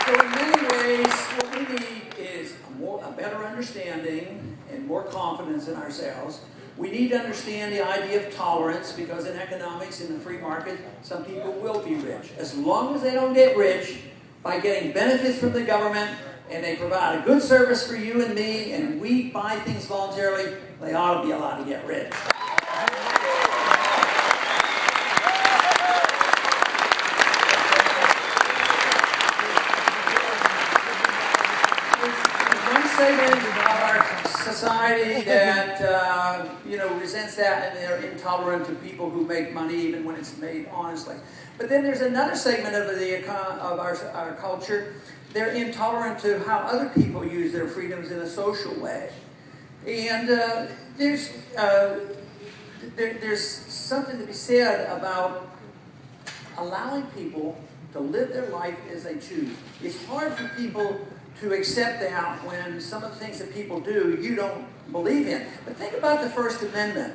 So in many ways, what we need is a better understanding and more confidence in ourselves. We need to understand the idea of tolerance, because in economics, in the free market, some people will be rich. As long as they don't get rich by getting benefits from the government, and they provide a good service for you and me, and we buy things voluntarily, they ought to be allowed to get rich. Segment of our society that resents that, and they're intolerant to people who make money even when it's made honestly. But then there's another segment of our culture. They're intolerant to how other people use their freedoms in a social way. And there's something to be said about allowing people to live their life as they choose. It's hard for people to accept that when some of the things that people do you don't believe in. But think about the First Amendment.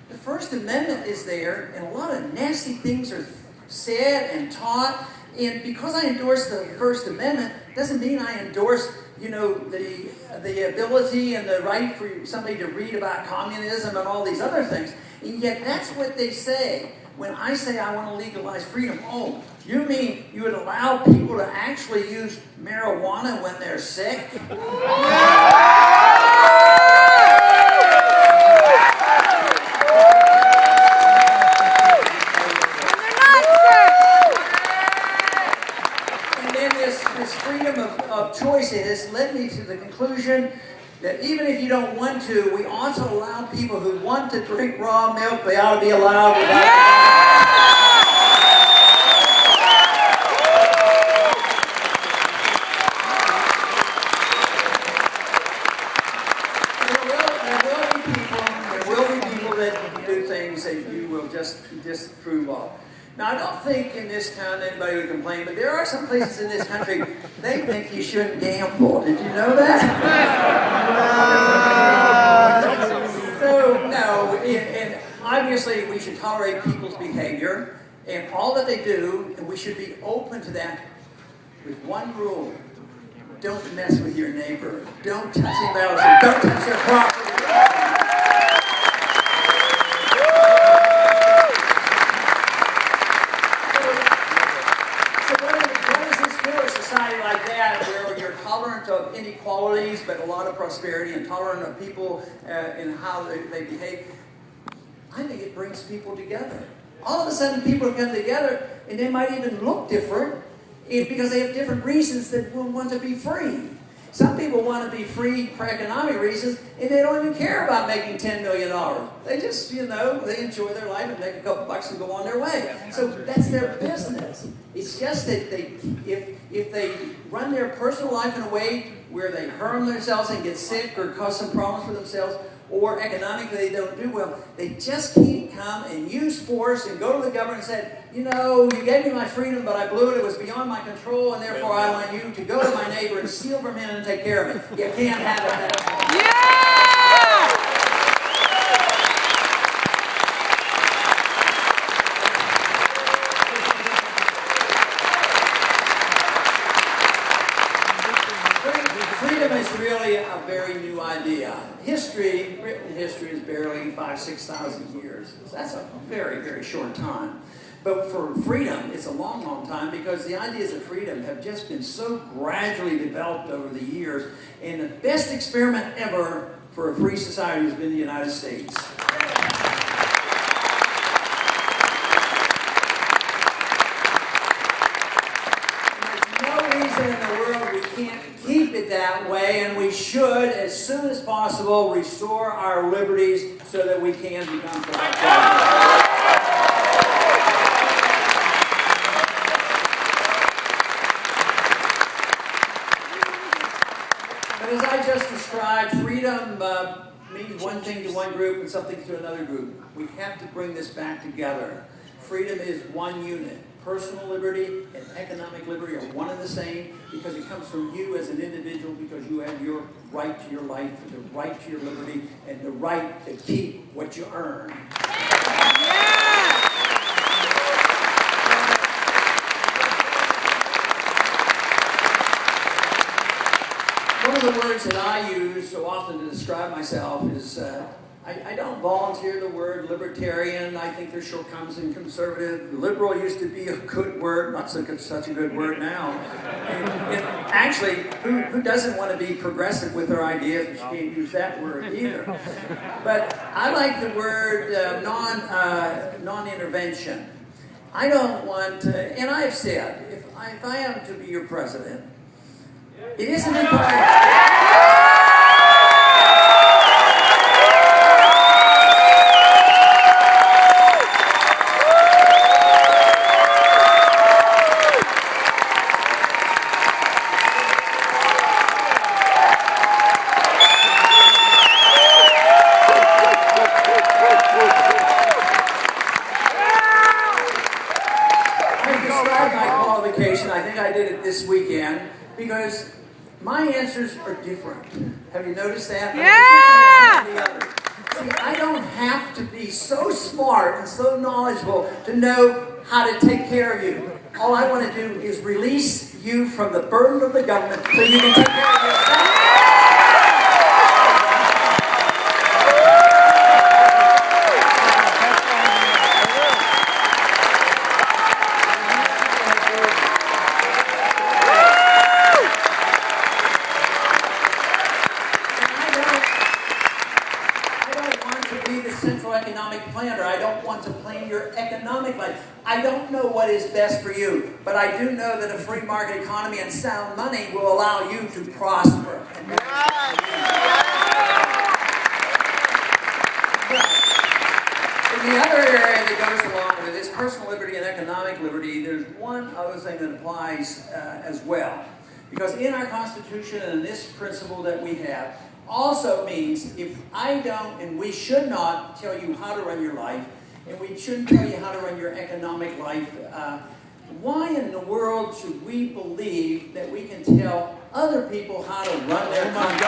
The First Amendment is there, and a lot of nasty things are said and taught. And because I endorse the First Amendment doesn't mean I endorse, the ability and the right for somebody to read about communism and all these other things. And yet that's what they say. When I say I want to legalize freedom, oh, you mean you would allow people to actually use marijuana when they're sick? And then this freedom of choice has led me to the conclusion that even if you don't want to, we ought to allow people who want to drink raw milk, they ought to be allowed without... That you will just disapprove of. Now, I don't think in this town anybody would complain, but there are some places in this country, they think you shouldn't gamble. Did you know that? So, no, and obviously we should tolerate people's behavior and all that they do, and we should be open to that with one rule. Don't mess with your neighbor. Don't touch anybody else. Don't touch their property. Of inequalities, but a lot of prosperity, and tolerant of people and how they behave. I think it brings people together. All of a sudden, people come together, and they might even look different because they have different reasons that want to be free. Some people want to be free for economic reasons, and they don't even care about making $10 million. They just, they enjoy their life and make a couple bucks and go on their way. So that's their business. It's just that if they run their personal life in a way where they harm themselves and get sick or cause some problems for themselves, or economically they don't do well, they just can't come and use force and go to the government and say, you gave me my freedom, but I blew it. It was beyond my control, and therefore I want you to go to my neighbor and steal from him and take care of it. You can't have it that way. Freedom is really a very new idea. Written history is barely 5,000-6,000 years. So that's a very, very short time. But for freedom, it's a long, long time, because the ideas of freedom have just been so gradually developed over the years. And the best experiment ever for a free society has been the United States. In the world, we can't keep it that way, and we should, as soon as possible, restore our liberties so that we can become productive. But as I just described, freedom means one thing to one group and something to another group. We have to bring this back together. Freedom is one unit. Personal liberty and economic liberty are one and the same, because it comes from you as an individual, because you have your right to your life, the right to your liberty, and the right to keep what you earn. of the words that I use so often to describe myself is, I don't volunteer the word libertarian. I think there's shortcomings in conservative. Liberal used to be a good word, not such a good word now. And actually, who doesn't want to be progressive with their ideas? You can't use that word either. But I like the word non-intervention. I don't want to, and I've said, if I am to be your president, it isn't because... I think I did it this weekend because my answers are different. Have you noticed that? Yeah! See, I don't have to be so smart and so knowledgeable to know how to take care of you. All I want to do is release you from the burden of the government so you can take care of yourself. Central economic planner. I don't want to plan your economic life. I don't know what is best for you, but I do know that a free market economy and sound money will allow you to prosper. But in the other area that goes along with this, personal liberty and economic liberty, there's one other thing that applies as well. Because in our Constitution and this principle that we have, also means if I don't, and we should not tell you how to run your life, and we shouldn't tell you how to run your economic life, why in the world should we believe that we can tell other people how to run their country?